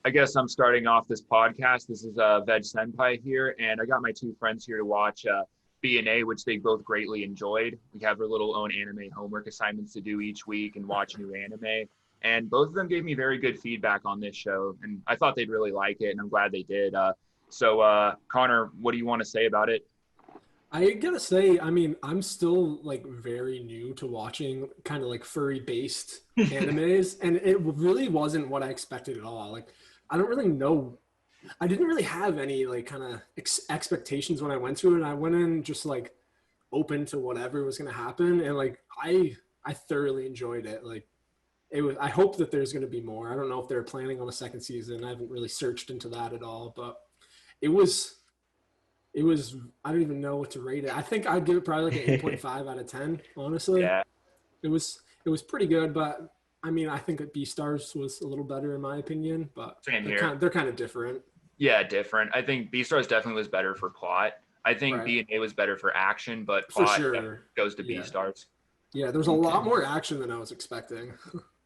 I guess I'm starting off this podcast. This is Veg Senpai here, and I got my two friends here to watch BNA, which they both greatly enjoyed. We have our little own anime homework assignments to do each week and watch new anime. And both of them gave me very good feedback on this show, and I thought they'd really like it, and I'm glad they did. Connor, what do you want to say about it? I gotta say, I mean, I'm still like very new to watching kind of like furry based animes, and it really wasn't what I expected at all. Like, I don't really know. I didn't really have any like kind of expectations when I went to it, and I went in just like open to whatever was gonna happen, and like I thoroughly enjoyed it. Like, it was. I hope that there's gonna be more. I don't know if they're planning on a second season. I haven't really searched into that at all, but it was it was. I don't even know what to rate it. I think I'd give it probably like an 8.5 out of 10. Honestly, Yeah, it was pretty good, but I mean, I think that Beastars was a little better in my opinion. But same they're here. kind of different, Yeah, different. I think Beastars definitely was better for plot. I think right? BNA was better for action, but For plot sure. goes to Yeah, Beastars. yeah. There's a Okay. lot more action than I was expecting.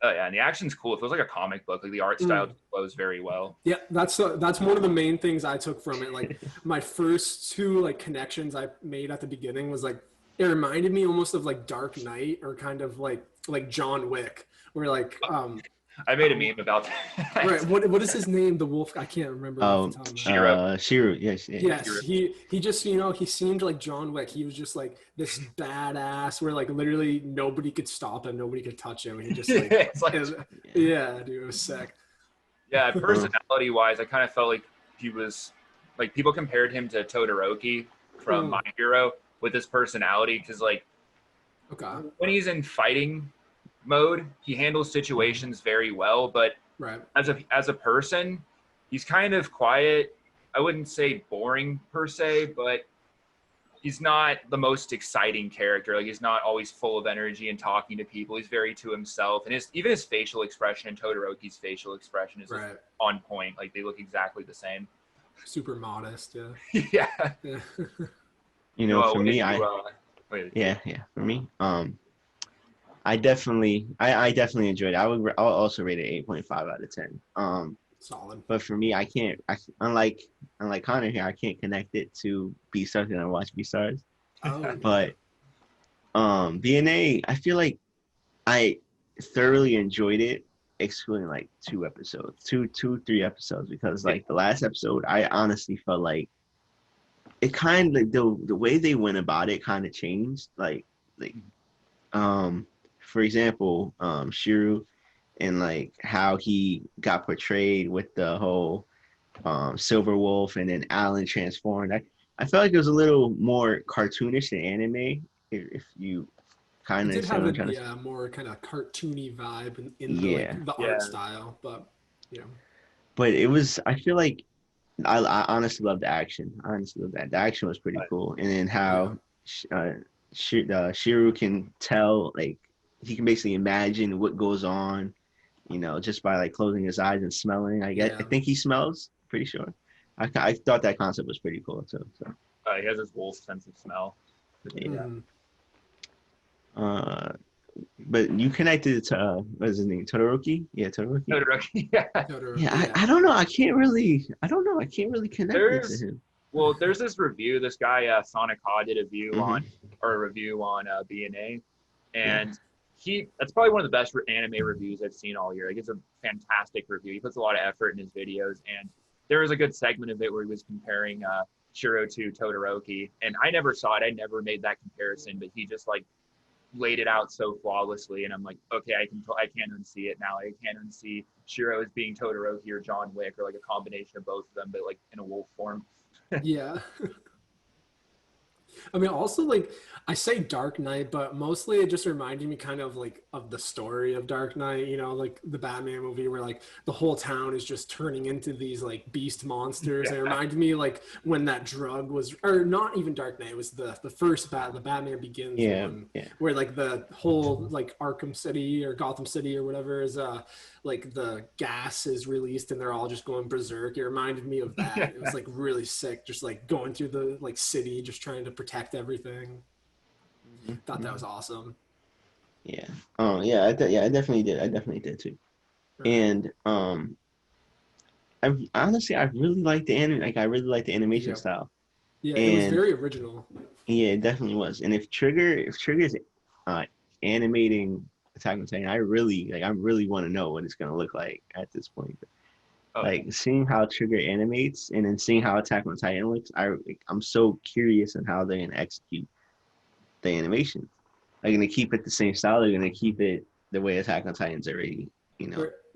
Oh yeah, and the action's cool. It feels like a comic book. Like the art style Mm. flows very well. Yeah, that's one of the main things I took from it. Like my first two like connections I made at the beginning was like it reminded me almost of like Dark Knight or kind of like John Wick, where like I made a um meme about right, that. what is his name? The wolf? I can't remember off the top of my head. Shiro. Shiru, yes, yeah. Yes, he just he seemed like John Wick. He was just like this badass where like literally nobody could stop him, nobody could touch him, and he just like, It's like yeah, dude, it was sick. yeah, personality wise, I kind of felt like he was like people compared him to Todoroki from Mm. My Hero with his personality because like Okay, when he's in fighting mode, he handles situations very well, but right. as a person, he's kind of quiet. I wouldn't say boring per se, but he's not the most exciting character. Like he's not always full of energy and talking to people. He's very to himself, and even his facial expression and Todoroki's facial expression is just Right. on point. Like they look exactly the same. Super modest, yeah. Yeah. Yeah. Noel, For what did me, you, wait, yeah, for me, I definitely enjoyed it. I'll also rate it 8.5 out of 10. Solid. But for me, unlike Connor here, I can't connect it to Beastars and I watch Beastars. Oh, But BNA, I feel like I thoroughly enjoyed it, excluding like 3 episodes, because like the last episode, I honestly felt like it kind of the way they went about it kind of changed. Like for example, Shiru and like how he got portrayed with the whole Silver Wolf and then Alan transformed. I felt like it was a little more cartoonish than anime. If you it kind of did understand have what a I'm trying to say. more kind of cartoony vibe in the Yeah, like the art yeah, style, but yeah. but it was. I feel like I honestly love the action. I honestly love that. The action was pretty cool, and then Yeah. how Shiru can tell, like he can basically imagine what goes on, just by like closing his eyes and smelling. I Yeah. think he smells. Pretty sure. I thought that concept was pretty cool too. So he has this wolf sense of smell. yeah. Mhm. Uh, but you connected it to what is his name? Todoroki? Yeah, Todoroki. Todoroki, yeah. Yeah, Totoro, yeah. I don't know. I don't know. I can't really connect it to There's him. Well, there's this review. This guy Sonic Ha did a view Hmm. on or a review on BNA, Yeah. and that's probably one of the best anime reviews I've seen all year. Like it's a fantastic review. He puts a lot of effort in his videos, and there was a good segment of it where he was comparing Shiro to Todoroki, and I never saw it. I never made that comparison, but he just like laid it out so flawlessly, and I'm like, okay, I can't unsee it now. I can't unsee Shiro as being Todoroki or John Wick or like a combination of both of them, but like in a wolf form. Yeah. I mean, also like I say Dark Knight, but mostly it just reminded me kind of like of the story of Dark Knight, like the Batman movie where like the whole town is just turning into these like beast monsters. And it Yeah. reminded me like when that drug was, or not even Dark Knight, it was the first the Batman Begins Yeah, one, yeah. where like the whole like Arkham City or Gotham City or whatever is like the gas is released and they're all just going berserk. It reminded me of that. It was like really sick, just like going through the like city, just trying to protect everything. Thought that was awesome. Yeah. Oh, yeah. I definitely did. I definitely did too. Right. And I really like the anime. Like I really like the animation style. Yeah, and it was very original. Yeah, it definitely was. And if Trigger's animating Attack on Titan, I really want to know what it's gonna look like at this point. Like seeing how Trigger animates and then seeing how Attack on Titan looks, I'm so curious on how they're gonna execute the animation. They're gonna keep it the same style. They're gonna keep it the way Attack on Titan's already,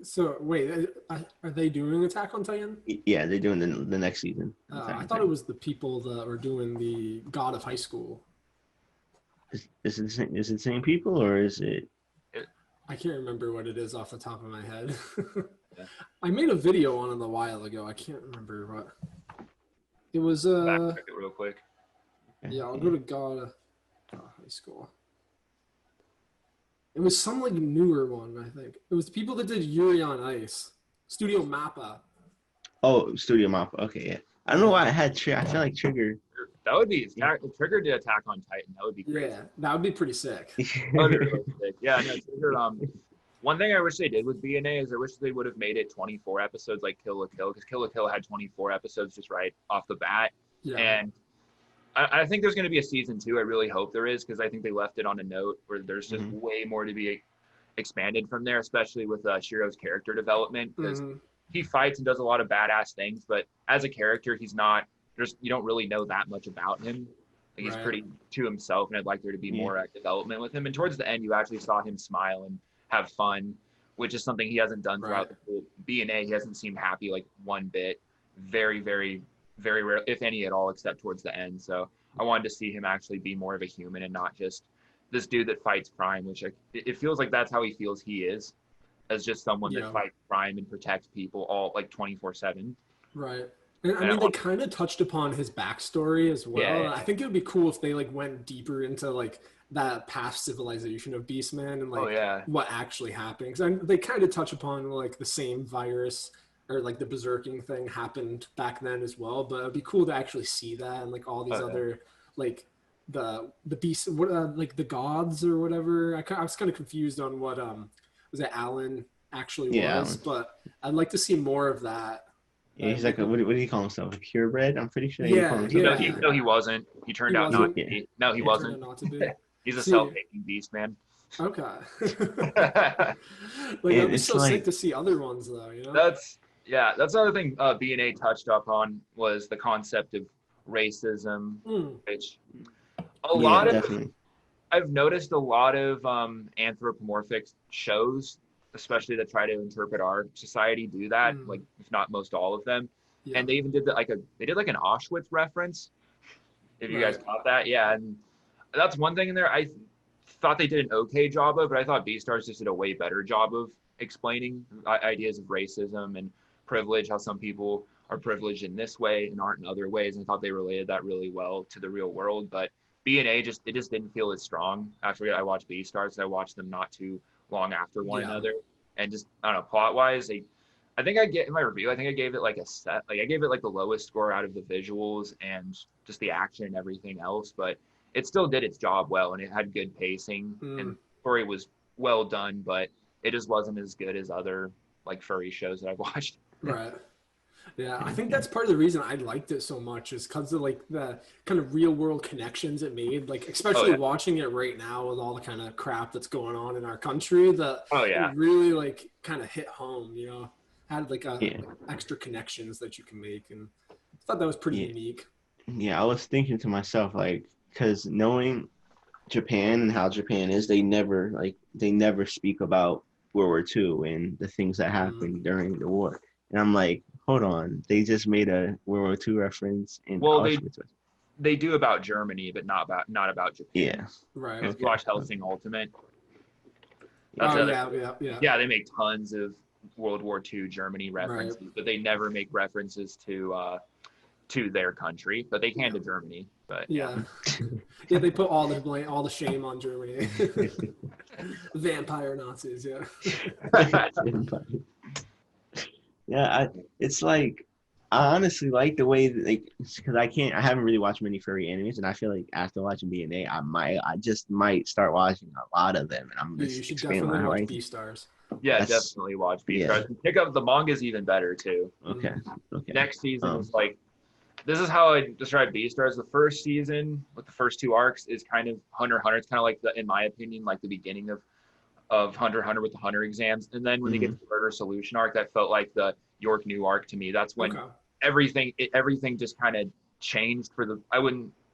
So wait, are they doing Attack on Titan? Yeah, they're doing the next season. I thought it was the people that were doing the God of High School. Is it the same people or is it? I can't remember what it is off the top of my head. Yeah. I made a video on it a while ago. I can't remember what. It was Backtrack it real quick. Yeah, I'll go to God of High School. It was some like newer one, I think. It was the people that did Yuri on Ice. Studio Mappa. Oh, Studio Mappa. Okay, yeah. I don't know why I had Trigger. I feel like Trigger. That would be if Trigger did Attack on Titan. That would be crazy. Yeah, that would be pretty sick. That would be really sick. Yeah, no, Trigger. One thing I wish they did with BNA is I wish they would have made it 24 episodes like Kill la Kill, because Kill la Kill had 24 episodes just right off the bat. Yeah. And I think there's going to be a season 2. I really hope there is, because I think they left it on a note where there's just way more to be expanded from there, especially with Shiro's character development, because he fights and does a lot of badass things, but as a character, he's not. You don't really know that much about him. Like, he's pretty to himself, and I'd like there to be more development with him. And towards the end, you actually saw him smile and have fun, which is something he hasn't done throughout the whole BNA. He hasn't seemed happy like one bit. Very, very, very rare, if any at all, except towards the end. So I wanted to see him actually be more of a human and not just this dude that fights crime, which it feels like that's how he feels he is, as just someone that fights crime and protects people all like 24/7. Right. And I mean, they kind of touched upon his backstory as well. Yeah. I think it would be cool if they like went deeper into like that past civilization of Beastman and like what actually happened. Because they kind of touch upon like the same virus or like the berserking thing happened back then as well. But it'd be cool to actually see that and like all these other like the beast, like the gods or whatever. I was kind of confused on what was it Alan actually was, but I'd like to see more of that. Yeah, he's like, what do you call himself? A purebred? I'm pretty sure. No, he wasn't. He turned out not to be. No, he wasn't. Not to be. He's a self-hating beast, man. Okay. Like, it'd be so sick to see other ones, though. You know. That's another thing BNA touched up on was the concept of racism, which I've noticed a lot of anthropomorphic shows, especially that try to interpret our society, do that, like if not most all of them. And they even did they did like an Auschwitz reference, if you guys caught that. Yeah, and that's one thing in there I thought they did an okay job of, but I thought Beastars just did a way better job of explaining ideas of racism and privilege, how some people are privileged in this way and aren't in other ways, and I thought they related that really well to the real world. But BNA just didn't feel as strong after I watched Beastars. I watched them not too long after one another, and just I don't know, plot wise, I think I get in my review, I think I gave it like I gave it like the lowest score out of the visuals and just the action and everything else, but it still did its job well, and it had good pacing and the story was well done, but it just wasn't as good as other like furry shows that I've watched. Right. Yeah, I think that's part of the reason I liked it so much is because of like the kind of real world connections it made, like especially watching it right now with all the kind of crap that's going on in our country, that it really like kind of hit home, you know, had like extra connections that you can make, and I thought that was pretty unique. Yeah, I was thinking to myself, like, because knowing Japan and how Japan is, they never speak about World War II and the things that happened during the war. And I'm like, hold on, they just made a World War II reference in Auschwitz. They do about Germany, but not about Japan. Yeah. Right. If you watch Hellsing Ultimate. Yeah, they make tons of World War II Germany references, but they never make references to their country, but they can to Germany. But they put all the shame on Germany. Vampire Nazis, it's like I honestly like the way that because I haven't really watched many furry animes, and I feel like after watching BNA, I just might start watching a lot of them, and I'm you should definitely watch Beastars. Yeah, That's- definitely watch yeah. Beastars. Pick up the manga's even better too. Okay. Okay. Next season is like, this is how I describe Beastars. The first season with the first 2 arcs is kind of Hunter x Hunter. It's kind of like in my opinion, like the beginning of Hunter x Hunter with the Hunter exams. And then when they get to the Murder Solution arc, that felt like the York New arc to me. That's when everything just kind of changed for the,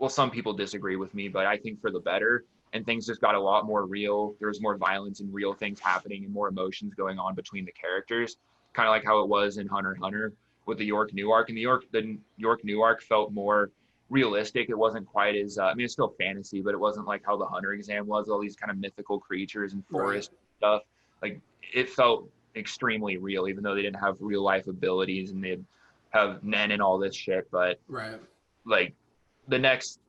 some people disagree with me, but I think for the better. And things just got a lot more real. There was more violence and real things happening and more emotions going on between the characters, kind of like how it was in Hunter x Hunter with the York New arc. And the York New arc felt more realistic. It wasn't quite as, it's still fantasy, but it wasn't like how the Hunter exam was, all these kind of mythical creatures and forest stuff. Like, it felt extremely real, even though they didn't have real life abilities and they'd have Nen and all this shit. But like the next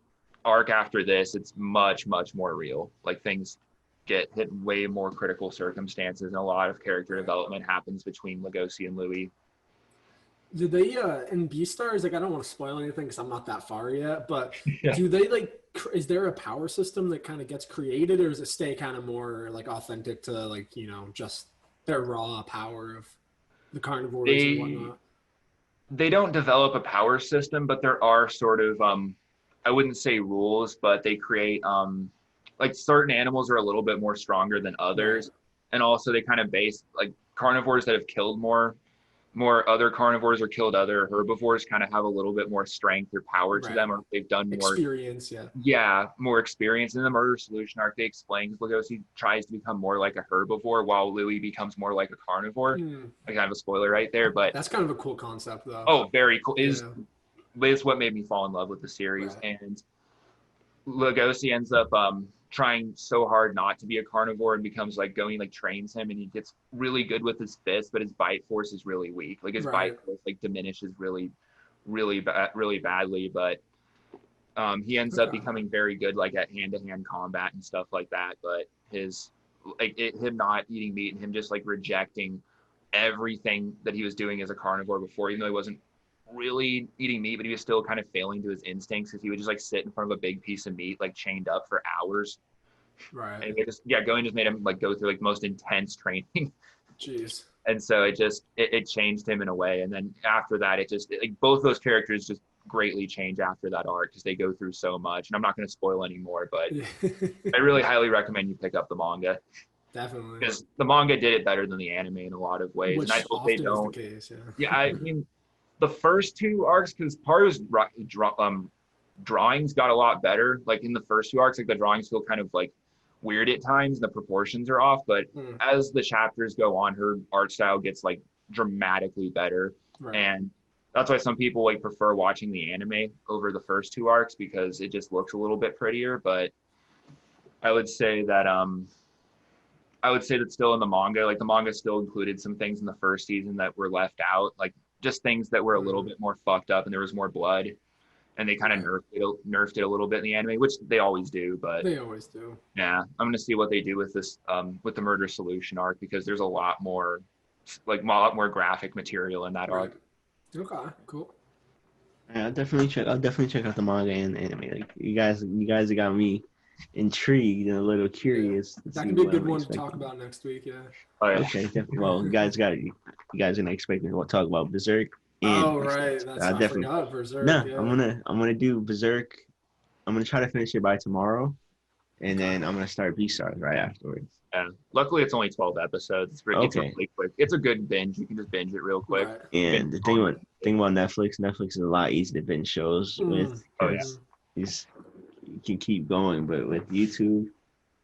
arc after this, it's much more real. Like, things get hit way more critical circumstances and a lot of character development happens between Lugosi and Louis. Do they in Beastars, like, I don't want to spoil anything because I'm not that far yet, but do they like, is there a power system that kind of gets created, or does it stay kind of more like authentic to, like, you know, just their raw power of the carnivores and whatnot? They don't develop a power system, but there are sort of I wouldn't say rules, but they create like certain animals are a little bit more stronger than others. And also they kind of base, like, carnivores that have killed more other carnivores or killed other herbivores kind of have a little bit more strength or power to them, or they've done more experience. More experience. In the Murder Solution arc, they explain Lugosi tries to become more like a herbivore while Louis becomes more like a carnivore. I kind of a spoiler right there, but that's kind of a cool concept though. Oh, very cool. Is what made me fall in love with the series. And Lugosi ends up trying so hard not to be a carnivore and becomes like trains him, and he gets really good with his fists, but his bite force is really weak. Like, his bite force like diminishes really badly, but he ends up becoming very good like at hand-to-hand combat and stuff like that. But him not eating meat and him just like rejecting everything that he was doing as a carnivore before, even though he wasn't really eating meat, but he was still kind of failing to his instincts, because he would just like sit in front of a big piece of meat like chained up for hours. And it just made him like go through like most intense training. Jeez. And so it changed him in a way. And then after that, like both those characters just greatly change after that arc, because they go through so much. And I'm not going to spoil anymore, but I really highly recommend you pick up the manga. Definitely, because the manga did it better than the anime in a lot of ways. Which and I hope they don't. Is the case, I mean, the first 2 arcs, because part of his drawings got a lot better. Like, in the first 2 arcs, like, the drawings feel kind of like weird at times, and the proportions are off. But as the chapters go on, her art style gets like dramatically better. And that's why some people like prefer watching the anime over the first 2 arcs, because it just looks a little bit prettier. But I would say that still in the manga, like, the manga still included some things in the first season that were left out, like just things that were a little bit more fucked up and there was more blood, and they kind of nerfed it a little bit in the anime, which they always do. But they always do. Yeah, I'm gonna see what they do with this with the Murder Solution arc, because there's a lot more graphic material in that arc. Okay, cool. Yeah, I'll definitely check out the manga and the anime. Like, you guys have got me intrigued and a little curious. That could be a good one to talk about next week. Yeah. Okay, definitely. Well, you guys gonna expect me to talk about Berserk. Right. I forgot Berserk. No, yeah. I'm gonna do Berserk. I'm gonna try to finish it by tomorrow, and then I'm gonna start Beastars right afterwards. Yeah. Luckily, it's only 12 episodes. It's really quick. It's a good binge. You can just binge it real quick. Right. And the thing about Netflix is a lot easier to binge shows with. You can keep going, but with YouTube,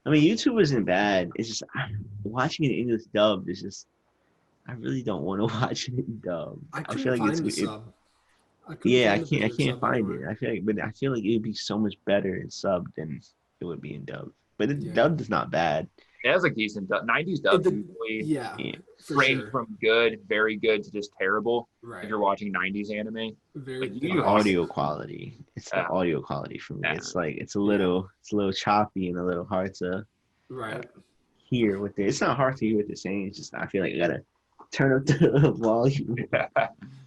I mean, YouTube isn't bad. It's just watching it in English dubbed is just, I really don't want to watch it in dub. I feel like I can't find it. I feel like it'd be so much better in sub than it would be in dub. But dubbed is not bad. It has a decent dub. 90s dub usually range from good, very good to just terrible. If you're watching 90s anime, audio quality. It's the audio quality for me. It's like it's a little choppy and a little hard to hear what it's not hard to hear what they're saying. It's just I feel like I gotta turn up the volume.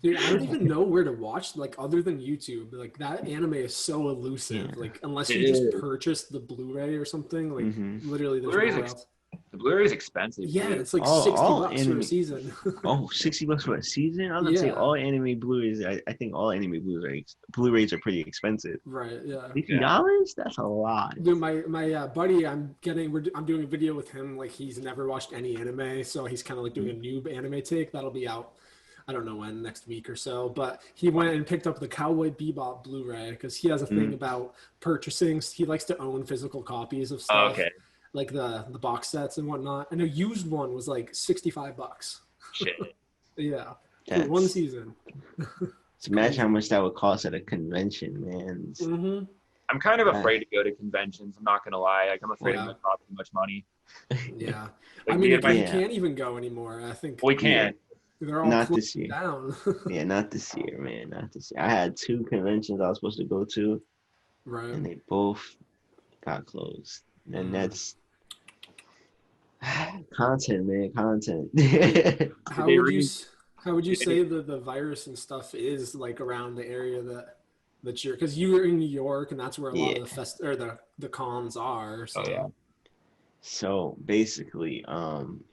Dude, I don't even know where to watch, like, other than YouTube. Like, that anime is so elusive. Like, unless you just purchase the Blu-ray or something, like literally there's nowhere else. The Blu-ray is expensive. Yeah, Dude. it's like All 60 all bucks for a anime. season. Oh, $60 for a season? I was gonna say Yeah. all anime Blu-rays. I think all anime Blu-rays are pretty expensive. Right. Yeah. Fifty Yeah. dollars? That's a lot. Dude, my buddy, I'm doing a video with him. Like he's never watched any anime, so he's kind of like doing a noob anime take that'll be out. I don't know when, next week or so. But he went and picked up the Cowboy Bebop Blu-ray because he has a thing about purchasing. He likes to own physical copies of Oh, stuff, okay. like the box sets and whatnot. And a used one was like 65 bucks. Shit. Yeah, for one That's, season. imagine how much that would cost at a convention, man. Mm-hmm. I'm kind of afraid to go to conventions. I'm not gonna lie. Like I'm afraid I'm Yeah. gonna drop too much money. Yeah, Like I me mean, and my, you Yeah. can't even go anymore. I think we can't. they're all Not closed this year. down. Yeah, not this year, man. Not this year. I had 2 conventions I was supposed to go to, Right. and they both got closed. And that's content, man. Content. How They would you re- how would you they- say that the virus and stuff is like around the area that you're, because you were in New York and that's where a lot of the cons are. So Oh yeah. So basically,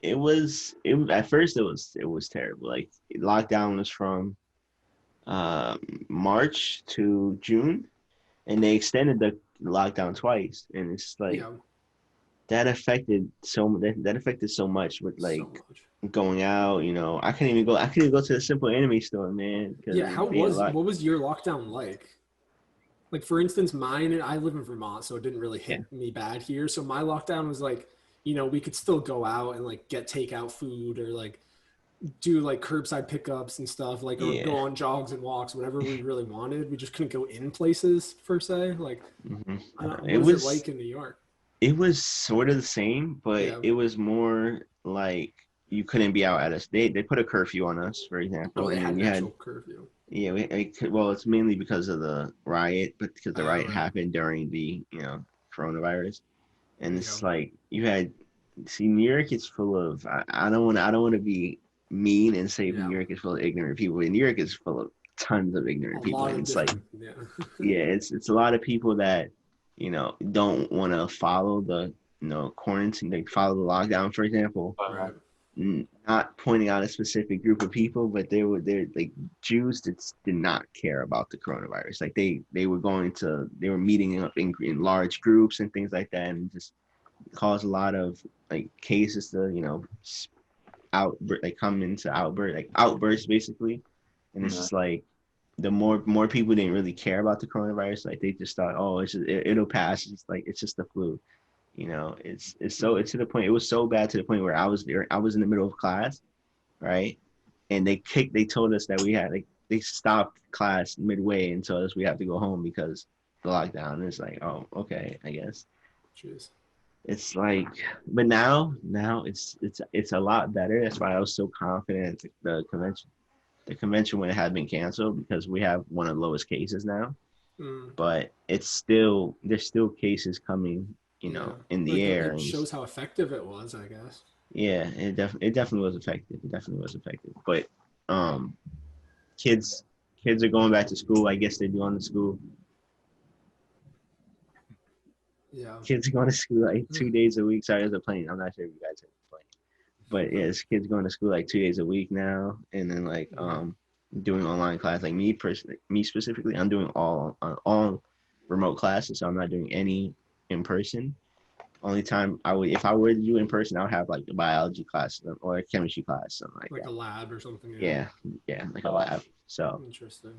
it was at first it was terrible. Like lockdown was from March to June, and they extended the lockdown twice, and it's like yeah, that affected that affected so much with like so much. going out. You know, I couldn't even go to the simple anime store, man. Yeah, what was your lockdown like? Like for instance, mine, I live in Vermont, so it didn't really hit me bad here. So my lockdown was like, we could still go out and like get takeout food or like do like curbside pickups and stuff, like or go on jogs and walks, whatever we really wanted. We just couldn't go in places per se. Like, what was it like in New York? It was sort of the same, but Yeah. it was more like you couldn't be out at us. They put a curfew on us, for example. Oh, they and had we an actual curfew. Yeah, well, it's mainly because of the riot, but because the riot Right. happened during the coronavirus, and it's Yeah. like New York is full of. I don't want to be mean and say New York is full of ignorant people. New York is full of tons of ignorant people, and it's like it's a lot of people that don't want to follow the quarantine, they follow the lockdown, for example. Right. Not pointing out a specific group of people, but they're like Jews that did not care about the coronavirus. Like they were meeting up in large groups and things like that, and just caused a lot of like cases to come into outbursts basically. And it's just like the more people didn't really care about the coronavirus, like they just thought, oh, it'll pass. It's like it's just the flu. It's to the point. It was so bad to the point where I was in the middle of class, right? And they told us that they stopped class midway and told us we have to go home because the lockdown. And it's like, oh, okay, I guess. Jeez. It's like, but now it's a lot better. That's why I was so confident the convention when it had been canceled, because we have one of the lowest cases now. But there's still cases coming in the air. It shows how effective it was, I guess. Yeah, it definitely was effective. But kids are going back to school. I guess they're going to school. Yeah. Kids are going to school like 2 days a week. Sorry, there's a plane. I'm not sure if you guys have a plane. But yes, kids going to school like 2 days a week now, and then like doing online class. Like me specifically, I'm doing all remote classes, so I'm not doing any in person. Only time if I were to do in person, I would have like a biology class or a chemistry class, something like that. A lab or something. Yeah, like a lab. So interesting.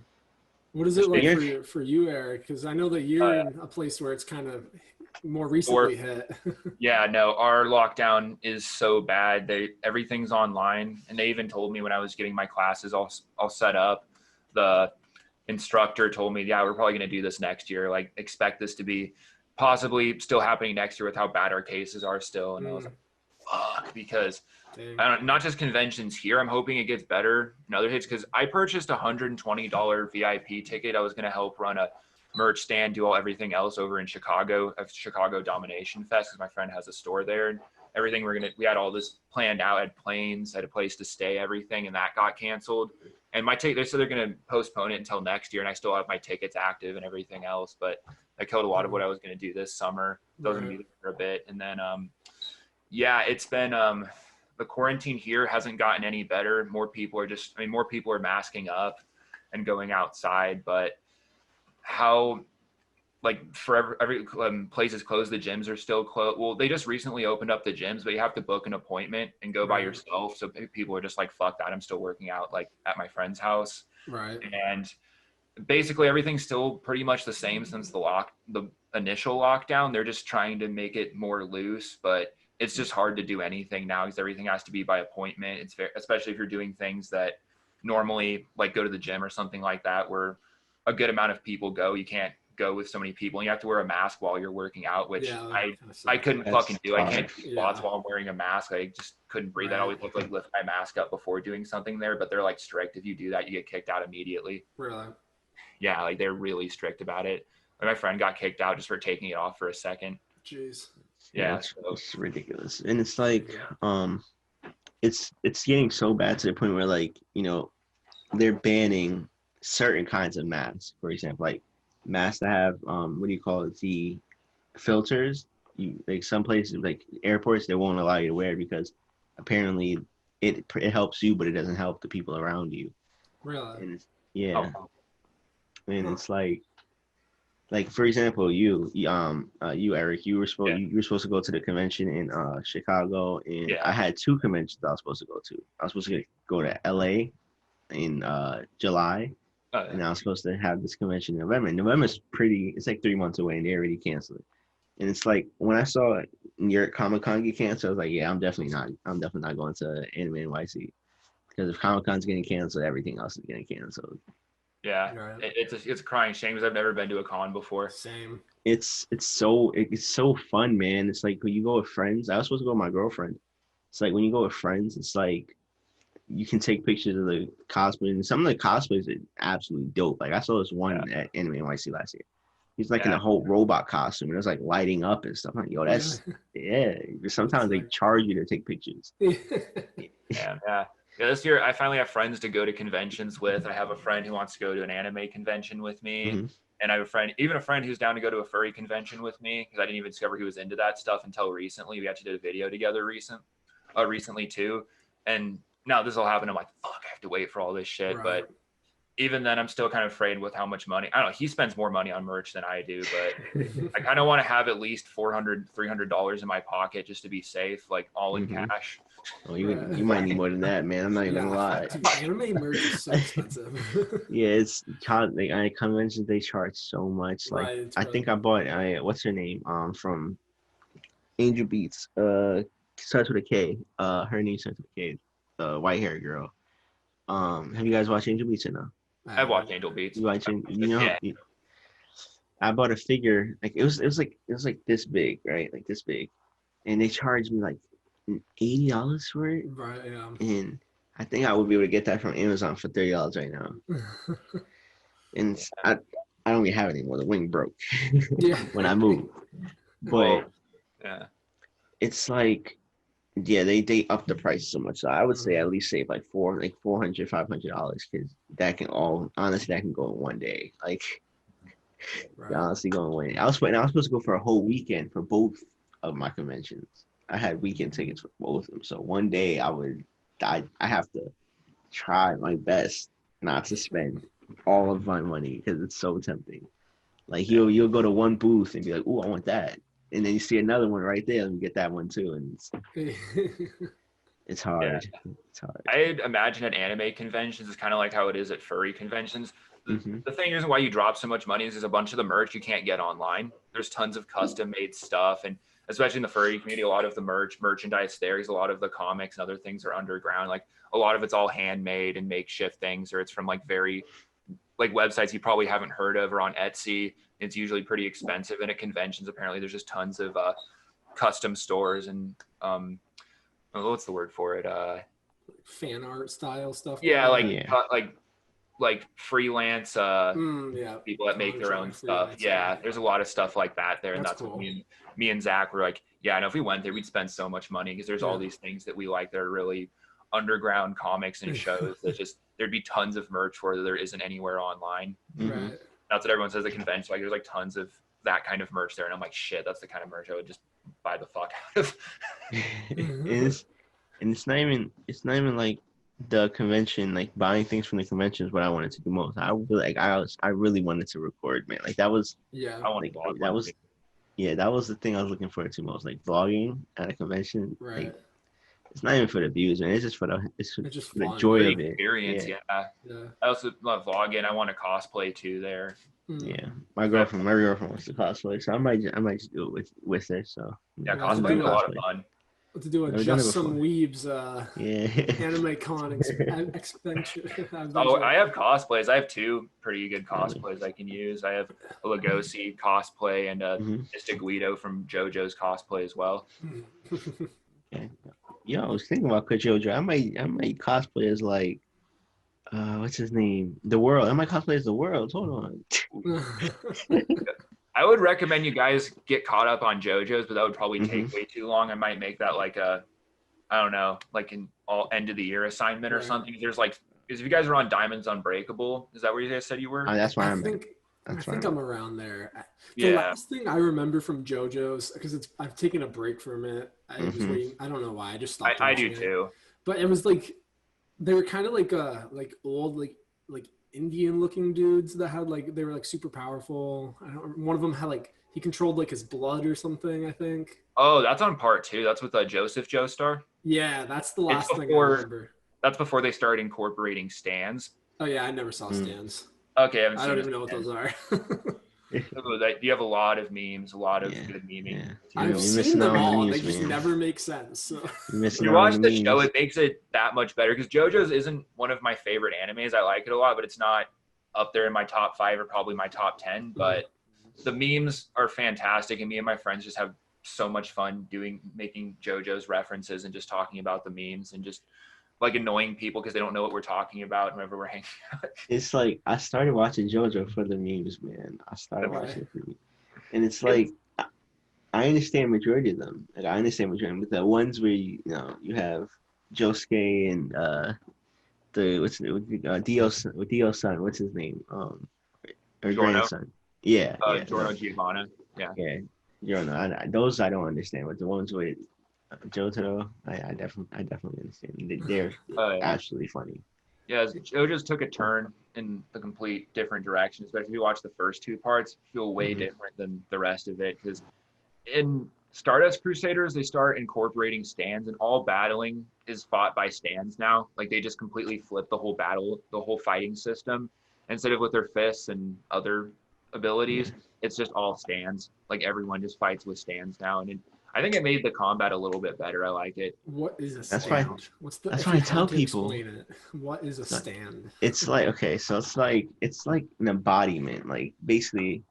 What is it like for you, Eric? Because I know that you're in a place where it's kind of more recently hit. Yeah, no, our lockdown is so bad. Everything's online, and they even told me when I was getting my classes all set up, the instructor told me, yeah, we're probably going to do this next year. Like, expect this to be possibly still happening next year with how bad our cases are still. And I was like, fuck, because not just conventions here. I'm hoping it gets better in other hits, because I purchased a $120 VIP ticket. I was going to help run a merch stand, do everything else over in Chicago, at Chicago Domination Fest, because my friend has a store there, and everything we had all this planned out, had planes, had a place to stay, everything, and that got canceled. And my ticket, they said they're going to postpone it until next year, and I still have my tickets active and everything else, but I killed a lot of what I was going to do this summer. It was going to be there for a bit. And then Yeah, it's been the quarantine here hasn't gotten any better. More people are masking up and going outside, but how like for every place is closed, the gyms are still closed. Well, they just recently opened up the gyms, but you have to book an appointment and go by yourself. So people are just like, fuck that, I'm still working out like at my friend's house. Right. And basically everything's still pretty much the same since the initial lockdown. They're just trying to make it more loose, but it's just hard to do anything now because everything has to be by appointment. It's especially if you're doing things that normally like go to the gym or something like that, where a good amount of people go. You can't go with so many people, and you have to wear a mask while you're working out, which I couldn't fucking do. I can't do squats while I'm wearing a mask. I just couldn't breathe. I always look like lift my mask up before doing something there, but they're like strict. If you do that, you get kicked out immediately. Really? Yeah, like they're really strict about it. Like, my friend got kicked out just for taking it off for a second. Jeez. Yeah, it's ridiculous, and it's like it's getting so bad to the point where like they're banning certain kinds of masks. For example, like masks that have the filters. Like some places, like airports, they won't allow you to wear it because apparently it helps you, but it doesn't help the people around you. Really? And and it's like for example, you Eric, you were supposed to go to the convention in Chicago, and I had 2 conventions I was supposed to go to. I was supposed to go to LA in July. And I was supposed to have this convention in November. November's it's like 3 months away, and they already canceled it. And it's like when I saw New York Comic Con get canceled, I was like, yeah, I'm definitely not going to Anime NYC, because if Comic Con's getting canceled, everything else is getting canceled. Yeah, it's a crying shame because I've never been to a con before. Same. It's so fun, man. It's like when you go with friends. I was supposed to go with my girlfriend. It's like when you go with friends, it's like you can take pictures of the cosplay, and some of the cosplays are absolutely dope. Like I saw this one at Anime NYC last year. He's like in a whole robot costume, and it was like lighting up and stuff. I'm like, yo, that's sometimes they charge you to take pictures. Yeah. This year I finally have friends to go to conventions with. I have a friend who wants to go to an anime convention with me, and I have a friend who's down to go to a furry convention with me, because I didn't even discover he was into that stuff until recently. We actually did a video together recently too, and now this will happen. I'm like, fuck, I have to wait for all this shit. Right. But even then, I'm still kind of afraid with how much money. I don't know. He spends more money on merch than I do, but I kind of want to have at least $300 in my pocket just to be safe, like all in cash. Oh, you might need more than that, man. I'm not even gonna lie. Dude, anime merch is so expensive. Yeah, it's conventions, they charge so much. Like I think I bought what's her name from Angel Beats. Starts with a K. Her name starts with a K. The white hair girl. Have you guys watched Angel Beats or no? I've watched Angel Beats. I bought a figure. Like it was like this big, right? Like this big, and they charged me like $80 for it. Right. Yeah. And I think I would be able to get that from Amazon for $30 right now. And I don't even have it anymore. The wing broke when I moved. But it's like, they up the price so much. So I would say at least save like $400, $500, because that can go in one day. Like honestly go in one day. I was supposed to go for a whole weekend for both of my conventions. I had weekend tickets for both of them. So one day I have to try my best not to spend all of my money, because it's so tempting. Like you'll go to one booth and be like, "Oh, I want that," and then you see another one right there and you get that one too, and it's hard. Yeah. It's hard. I imagine at anime conventions it's kind of like how it is at furry conventions. The thing is why you drop so much money is there's a bunch of the merch you can't get online. There's tons of custom made stuff, and especially in the furry community, a lot of the merchandise there is a lot of the comics and other things are underground. Like a lot of it's all handmade and makeshift things, or it's from like very like websites you probably haven't heard of, or on Etsy. It's usually pretty expensive. And at conventions, apparently there's just tons of custom stores and what's the word for it? Fan art style stuff. Yeah, like freelance people that make their own stuff. Yeah, there's a lot of stuff like that there, and that's cool. What me and Zach were like, yeah, I know if we went there, we'd spend so much money, because there's all these things that we like that are really underground comics and shows that just there'd be tons of merch where there isn't anywhere online. Right. That's what everyone says at convention. Like there's like tons of that kind of merch there, and I'm like, shit, that's the kind of merch I would just buy the fuck out of. and it's not even like the convention, like buying things from the convention is what I wanted to do most. I really wanted to record, man. Like that was Yeah. I want like to vlog that one was day. yeah, that was the thing I was looking forward to most, like vlogging at a convention. Right. Like, it's not even for the views, man. It's just for the It's just for the fun. joy Great of it. experience, Yeah. Yeah. I also love vlogging. I want to cosplay too there. Yeah, my girlfriend wants to cosplay, so I might just do it with her. So Yeah, We'll have to cosplay is do a lot of fun. To do a Never done it just some before. Weebs Yeah. anime con expansion. Oh, I have cosplays. I have 2 pretty good Really? cosplays I can use. I have a Legosi cosplay and a Mhm. Mr. Guido from JoJo's cosplay as well. Okay. Yo, I was thinking about Kojojo. I might cosplay as like, what's his name? The World. I might cosplay as the World. Hold on. I would recommend you guys get caught up on JoJo's, but that would probably take Mhm. way too long. I might make that like a, I don't know, like an all end of the year assignment or Right. something. There's like, because if you guys are on Diamonds Unbreakable, is that where you guys said you were? That's where I I'm at. think That's I where think I'm I'm at. around there. The Yeah. last thing I remember from JoJo's, because I've taken a break for a minute. I was Mhm. waiting. I don't know why. I just stopped. I do watching it. too. But it was like they were kind of like old like Indian looking dudes that had like they were like super powerful. One of them had like he controlled like his blood or something. I think. Oh, that's on part 2. That's with Joseph Joestar. Yeah, that's the last thing I before- remember. That's before they started incorporating stands. Oh yeah, I never saw stands. Okay, I haven't I seen don't this even know what those are. You have a lot of memes, a lot of Yeah, good memeing. yeah. I've You're seen missing them out on the all. memes, They just man. never make sense. So. You're missing You out on watch the show, memes. it makes it that much better because JoJo's isn't one of my favorite animes. I like it a lot, but it's not up there in my top 5 or probably my top 10. But the memes are fantastic, and me and my friends just have so much fun making JoJo's references and just talking about the memes and just like annoying people because they don't know what we're talking about whenever we're hanging out. It's like I started watching JoJo for the memes, man. I started Okay. watching it for me, and it's like I understand majority of them. Like I understand majority, but the ones where you have Josuke and Dio's son. What's his name? Or Giorno. grandson. Yeah, yeah, Giorno Giovanna. yeah. Giorno. Those I don't understand, but the ones with Jotaro, I definitely understand. They're Oh, yeah. absolutely funny. Yeah, JoJo's took a turn in a complete different direction, especially if you watch the first 2 parts, feel way Mhm. different than the rest of it. Because in Stardust Crusaders, they start incorporating stands, and all battling is fought by stands now. Like they just completely flip the whole fighting system. Instead of with their fists and other abilities, it's just all stands. Like everyone just fights with stands now, and I think it made the combat a little bit better. I like it. What is a That's stand? why- What's the? that's if why you I tell had to people- explain it. What is a stand? It's like okay, so it's like an embodiment. Like basically,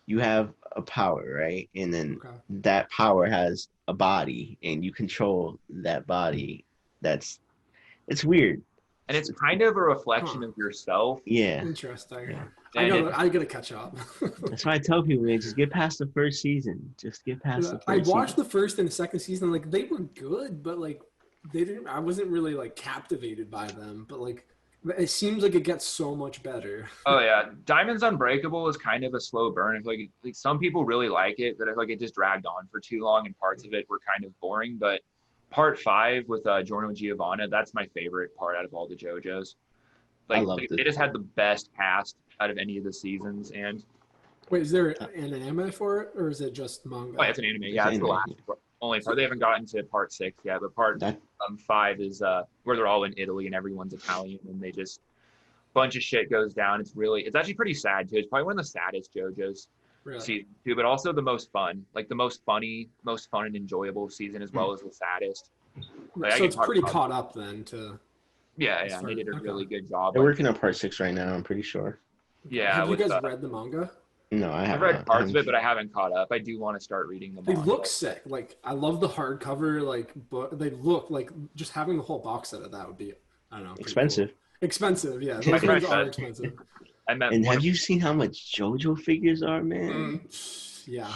you have a power, right? And then Okay. that power has a body, and you control that body. It's weird. And it's kind of a reflection of yourself. Yeah. Interesting. Yeah. I gotta catch up. That's why I tell people, man, just get past the first season. Just get past the first I watched season. the first and second season. Like they were good, but like they didn't. I wasn't really like captivated by them. But like it seems like it gets so much better. Oh yeah, Diamonds Unbreakable is kind of a slow burn. I feel like some people really like it, but I feel like it just dragged on for too long, and parts of it were kind of boring. But part 5 with Giorno Giovanna, that's my favorite part out of all the JoJos. I Like loved they it. just had the best cast out of any of the seasons, and Wait, is there an anime for it, or is it just manga? oh, it's an anime. Yeah, it's the last only part. They haven't gotten to part 6 yet, but part That 5 is where they're all in Italy and everyone's Italian, and they just bunch of shit goes down. It's actually pretty sad too. It's probably one of the saddest JoJo's Really? season too, but also the most fun, like the most fun and enjoyable season, as well as the saddest. Like, I So can it's talk pretty about- caught up then to. Yeah, they did a Okay. really good job. they're Like, working on part 6 right now. I'm pretty sure. yeah, Have you with, guys read the manga? No, I I've haven't. read parts of it, but I haven't caught up. I do want to start reading the They manga. look sick. Like I love the hardcover. Like, but they look like just having the whole box set of that would be, I don't know, pretty Expensive. cool. Expensive, yeah. My Those friend things are said- expensive. I met And one have of- you seen how much JoJo figures are, man? Yeah.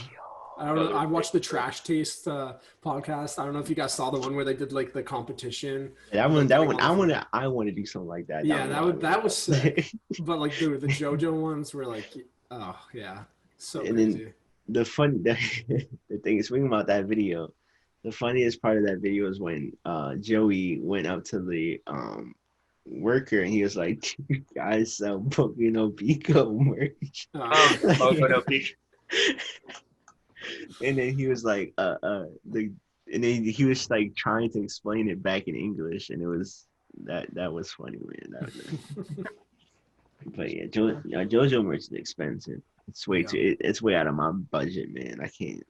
I don't know. I watched the Trash Taste podcast. I don't know if you guys saw the one where they did like the competition. I want to do something like that. Yeah, that was sick. But like, dude, the JoJo ones were like, oh yeah, so And crazy. then the the thing is, speaking about that video, the funniest part of that video is when Joey went up to the worker and he was like, "You guys sell Boku no Pico merch." Boku no Pico. And then he was like, and then he was like trying to explain it back in English, and it was that was funny, man. But yeah, JoJo merch is expensive. It's way too. It's way out of my budget, man. I can't.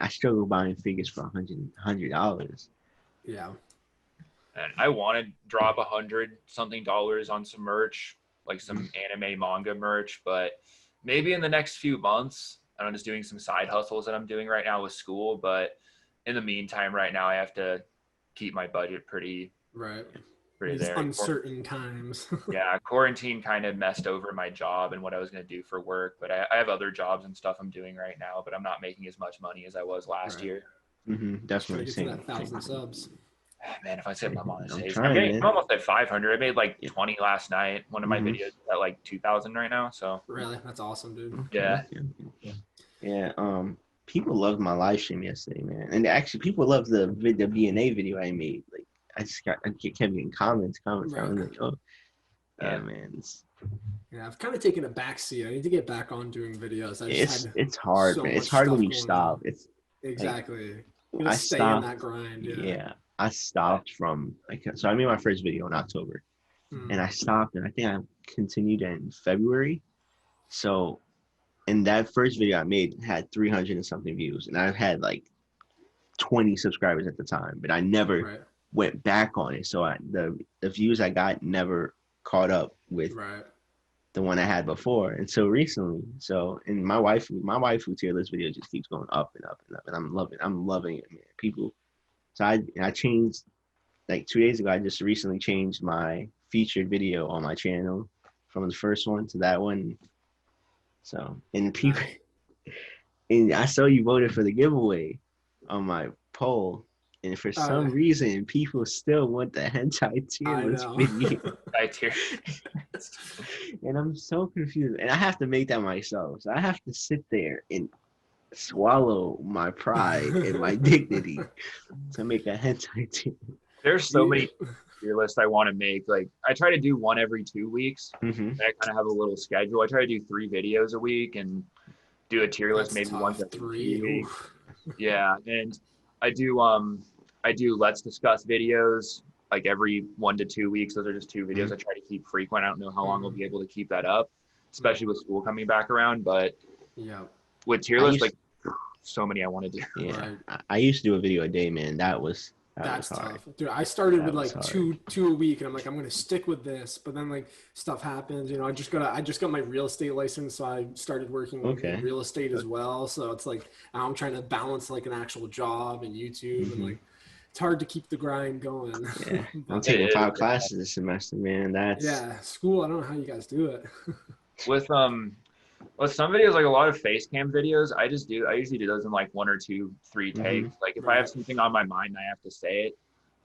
I struggle buying figures for $100. Yeah. And I want to drop $100-something on some merch, like some anime manga merch, but maybe in the next few months. I'm just doing some side hustles that I'm doing right now with school, but in the meantime, right now I have to keep my budget pretty These there. Uncertain times. Yeah, quarantine kind of messed over my job and what I was going to do for work, but I have other jobs and stuff I'm doing right now, but I'm not making as much money as I was last year. Definitely. Get to that 1,000 subs. Man, if I said my mom says, I'm almost at 500. I made like 20 last night. One of my videos is at like 2,000 right now. So really, that's awesome, dude. Yeah. People loved my live stream yesterday, man, and actually, people loved the BNA video I made. Like, I kept getting comments. I was like, oh, yeah, man. Yeah, I've kind of taken a back seat. I need to get back on doing videos. It's hard, man. It's hard when you stop. It's exactly. I stay stopped, in that grind. Yeah, I stopped from so I made my first video in October, and I stopped, and I think I continued in February. So, and that first video I made had 300 and something views, and I've had like 20 subscribers at the time, but I never went back on it. So the views I got never caught up with the one I had before. And so recently, and my waifu tier list video just keeps going up and up and up, and I'm loving it, man. People. So I changed, like 2 days ago, I just recently changed my featured video on my channel from the first one to that one. So, and people, and I saw you voted for the giveaway on my poll, and for some reason, people still want the hentai tier list video. And I'm so confused, and I have to make that myself. So I have to sit there and swallow my pride and my dignity to make a hentai tier. There's so many tier lists I want to make. Like, I try to do one every 2 weeks. I kind of have a little schedule. I try to do 3 videos a week and do a tier list maybe once every 3 weeks. Yeah, and I do Let's Discuss videos like every 1 to 2 weeks. Those are just 2 videos I try to keep frequent. I don't know how long I'll be able to keep that up, especially with school coming back around. But with tier lists, like so many I want to do. Yeah, I used to do a video a day, man. That's tough, dude. I started with like two a week, and I'm like, I'm gonna stick with this. But then like stuff happens, you know. I just got my real estate license, so I started working in real estate as well. So it's like I'm trying to balance like an actual job and YouTube, and like it's hard to keep the grind going. Yeah, I'm taking 5 classes this semester, man. School. I don't know how you guys do it. With some videos, like a lot of face cam videos, I usually do those in like 1 or 2, 3 takes. Like if I have something on my mind and I have to say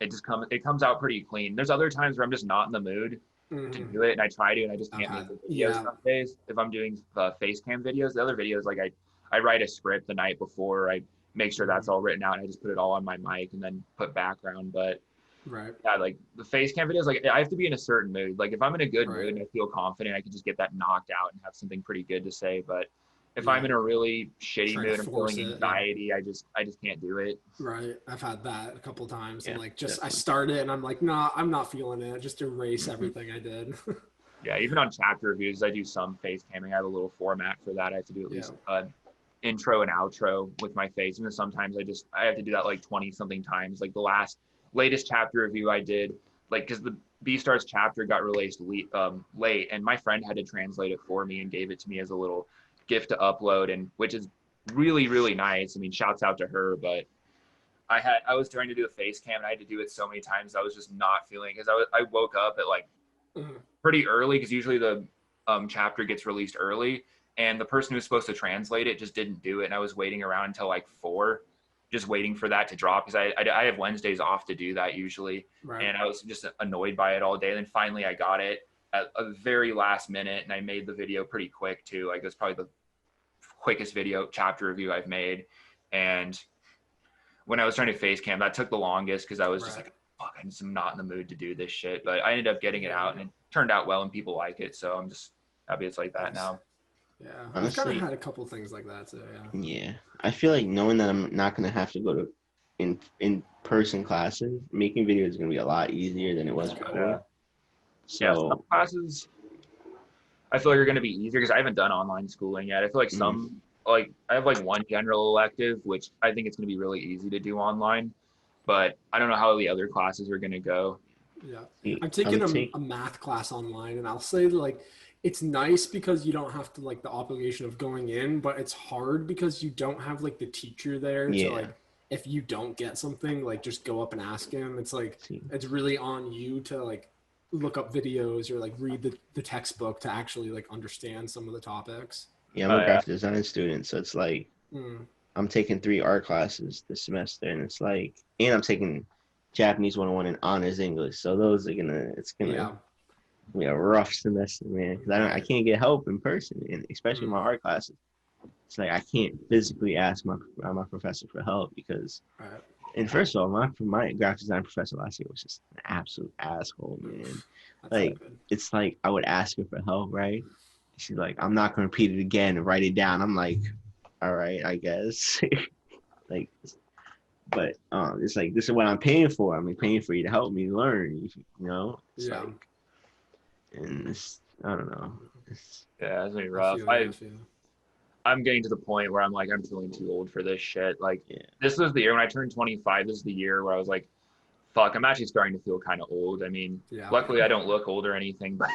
it, it comes out pretty clean. There's other times where I'm just not in the mood to do it, and I try to, and I just can't make the videos some days. If I'm doing face cam videos, the other videos, like I write a script the night before, I make sure that's all written out, and I just put it all on my mic and then put background. But yeah, like the face cam videos, like I have to be in a certain mood. Like if I'm in a good mood and I feel confident, I can just get that knocked out and have something pretty good to say. But if I'm in a really shitty mood and feeling anxiety, I just can't do it. Right. I've had that a couple times. And like I start it and I'm like, nah, I'm not feeling it. Just erase everything I did. Yeah, even on chapter reviews, I do some face camming. I have a little format for that. I have to do at least intro and outro with my face. And then sometimes I have to do that like 20 something times. Like the latest chapter review I did, like, because the Beastars chapter got released late, and my friend had to translate it for me and gave it to me as a little gift to upload, and which is really, really nice. I mean, shouts out to her. But I was trying to do a face cam, and I had to do it so many times I was just not feeling, because I woke up at like pretty early, because usually the chapter gets released early, and the person who was supposed to translate it just didn't do it, and I was waiting around until like 4, just waiting for that to drop, because I have Wednesdays off to do that usually. And I was just annoyed by it all day. And then finally I got it at a very last minute, and I made the video pretty quick too. Like it was probably the quickest video chapter review I've made. And when I was trying to face cam, that took the longest because I was just like, fuck, I'm just not in the mood to do this shit. But I ended up getting it out and it turned out well and people like it. So I'm just happy it's like that now. Yeah, Honestly, I've kind of had a couple things like that too. Yeah, I feel like knowing that I'm not gonna have to go to in-person classes, making videos is gonna be a lot easier than it was before. So some classes I feel like are going to be easier because I haven't done online schooling yet. I feel like some, like I have like one general elective, which I think it's going to be really easy to do online, but I don't know how the other classes are going to go. Yeah, I've taken a math class online, and I'll say like it's nice because you don't have to like the obligation of going in, but it's hard because you don't have like the teacher there to like if you don't get something, like just go up and ask him. It's like it's really on you to like look up videos or like read the textbook to actually like understand some of the topics. Yeah, I'm a graphic design student, so it's like I'm taking 3 art classes this semester, and it's like, and I'm taking Japanese 101 and honors English. So those are it's gonna be a rough semester, man. Because I can't get help in person, and especially my art classes. It's like I can't physically ask my professor for help because. And first of all, my graphic design professor last year was just an absolute asshole, man. Like it's like I would ask her for help, right? She's like, I'm not gonna repeat it again and write it down. I'm like, all right, I guess. Like, but it's like this is what I'm paying for. I'm paying for you to help me learn. You know? It's like, and it's, I don't know. It's gonna be rough. I'm getting to the point where I'm like, I'm feeling too old for this shit. Like, this was the year when I turned 25. This is the year where I was like, fuck, I'm actually starting to feel kind of old. I mean, luckily I don't look old or anything, but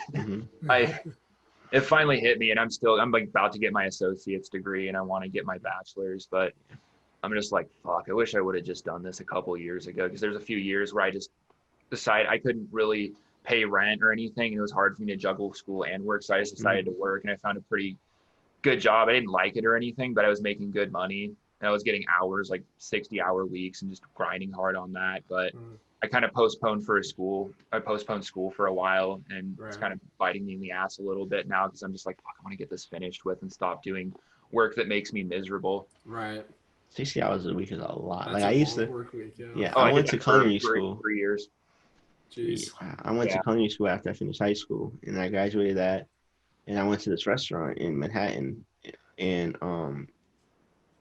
it finally hit me, and I'm like about to get my associate's degree, and I want to get my bachelor's, but I'm just like, fuck, I wish I would have just done this a couple years ago, because there's a few years where I just decided I couldn't really pay rent or anything, and it was hard for me to juggle school and work, so I just decided to work, and I found a pretty good job. I didn't like it or anything, but I was making good money, and I was getting hours, like 60-hour weeks, and just grinding hard on that. But I kind of postponed school for a while, and it's kind of biting me in the ass a little bit now, because I'm just like, fuck, I want to get this finished with and stop doing work that makes me miserable. 60 hours a week is a lot. That's like I used to work week, I went to culinary school 3 years. Jeez. I went to culinary school after I finished high school, and I graduated that. And I went to this restaurant in Manhattan, and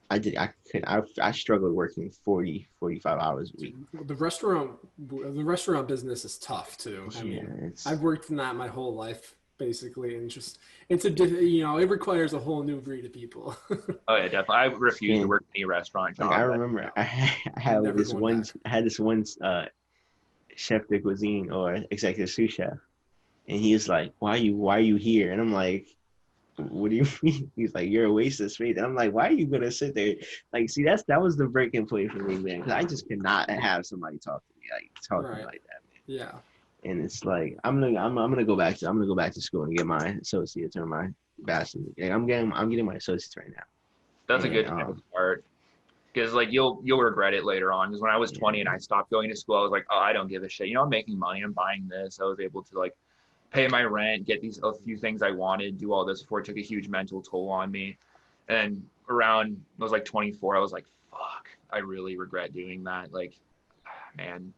I struggled working 40, 45 hours a week. The restaurant business is tough too. I mean, I've worked in that my whole life basically, and it requires a whole new breed of people. Oh yeah, definitely. I refuse to work any restaurant job. Like I remember I had this one chef de cuisine or executive sous chef. And he's like, why are you here? And I'm like, what do you mean? He's like, you're a waste of space. And I'm like, why are you gonna sit there? Like, see, that was the breaking point for me, man. Because I just cannot have somebody talk to me like that, man. Yeah. And it's like I'm gonna go back to school and get my associates or my bachelor's. Like, I'm getting my associates right now. That's a good time to start. Because like you'll regret it later on. Because when I was 20 and I stopped going to school, I was like, oh, I don't give a shit. I'm making money. I'm buying this. I was able to like pay my rent, get a few things I wanted, do all this before it took a huge mental toll on me. And around, I was like 24, I was like, fuck, I really regret doing that. Like, man.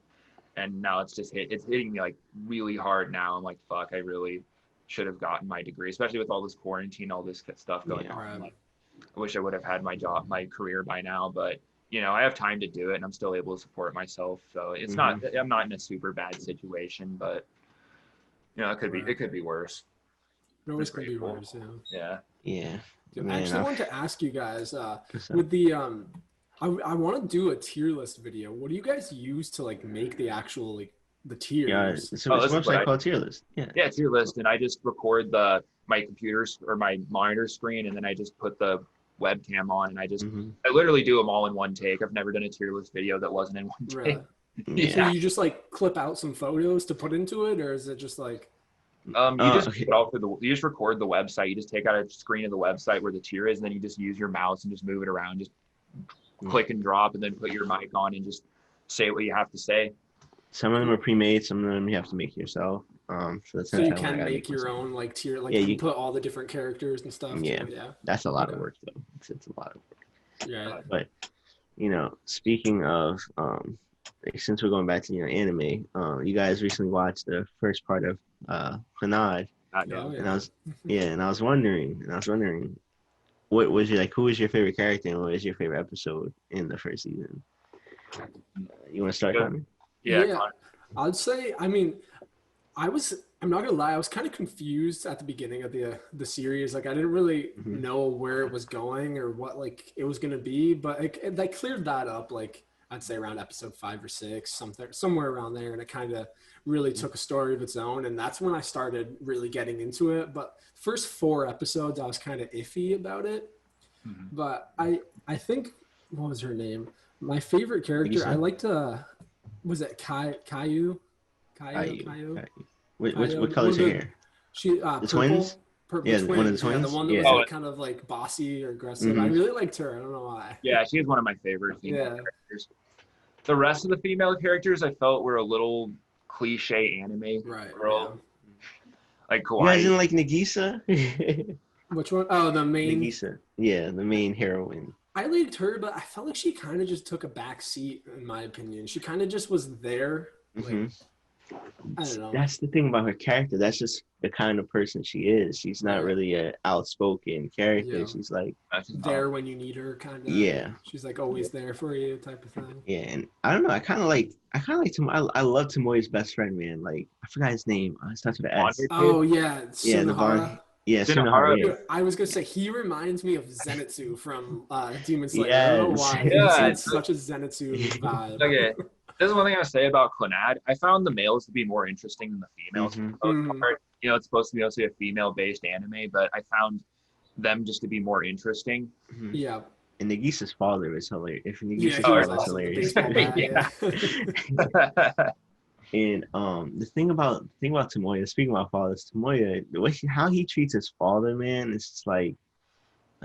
And now it's hitting me like really hard now. I'm like, fuck, I really should have gotten my degree, especially with all this quarantine, all this stuff going on. Like, I wish I would have had my career by now, but I have time to do it, and I'm still able to support myself. So it's I'm not in a super bad situation, but it could be worse. It always could be worse. Yeah. I actually wanted to ask you guys with the I want to do a tier list video. What do you guys use to like make the actual like the tiers? Yeah, so it's a website called tier list. Yeah, tier list, and I just record my computer's or my monitor screen, and then I just put the webcam on, and I literally do them all in one take. I've never done a tier list video that wasn't in one take. So you just like clip out some photos to put into it, or is it just like you just record the website. You just take out a screen of the website where the tier is, and then you just use your mouse and just move it around, just click and drop, and then put your mic on and just say what you have to say. Some of them are pre-made, some of them you have to make yourself. For the So you tenth one, I can gotta make your myself. own like tier, like Yeah, you you. put all the different characters and stuff. Yeah, Too. Yeah. that's a lot of Okay. work though. It's a lot of work. Yeah. But speaking of since we're going back to anime, you guys recently watched the first part of Clannad, I Oh know. and yeah. I was wondering, what was your who was your favorite character and what was your favorite episode in the first season? You want to start, Good. Connor? Yeah, Yeah. I'd say. I mean, I'm not gonna lie. I was kind of confused at the beginning of the series. Like I didn't really Mm-hmm. know where it was going or what like it was gonna be. But they cleared that up. Like I'd say around episode 5 or 6, somewhere around there, and it kind of really took a story of its own. And that's when I started really getting into it. But first 4 episodes, I was kind of iffy about it. Mhm. But I think what was her name? My favorite character. I Lisa? liked was it Caillou? Caillou. Caillou? What One of color's her the hair? she The purple. twins? The Yeah, one of the twins. Yeah, the twins. one that was Yeah. like kind of like bossy or aggressive. I Mhm. really liked her. I don't know why. Yeah, she is one of my favorite female Yeah. characters. The rest of the female characters I felt were a little cliche anime Right. girl, like You guys Kawaii. didn't like Nagisa? Yeah. Which one? Oh, the main. Nagisa. Yeah, the main heroine. I liked her, but I felt like she kind of just took a back seat, in my opinion. She kind of just was there. Like, Mhm. I don't know. That's the thing about her character. That's just the kind of person she is. She's not Right. really a outspoken character. Yeah. She's like, There when you need her, kind of. yeah, She's like always there for you, type of thing. yeah. And I don't know. I kind of like I love Tomoya's best friend, man. Like I forgot his name. I starts with an S. Oh yeah, Yeah, the Von. Sunohara. Yeah, Shinohara. Sunohara. Yeah. Dude, I was gonna say he reminds me of Zenitsu from Demon Slayer. I don't know Yes. why. Yeah, It's such a Zenitsu vibe. Okay, this is one thing I say about Clannad. I found the males to be more interesting than the females. Mhm. For the most part. It's supposed to be mostly a female-based anime, but I found them just to be more interesting. Mhm. Yeah. And Nagisa's father is hilarious. If Yeah, Nagisa's he father was is awesome. The hilarious. baseball bat, yeah. And the thing about Tomoya, speaking about fathers, Tomoya, how he treats his father, man, it's just like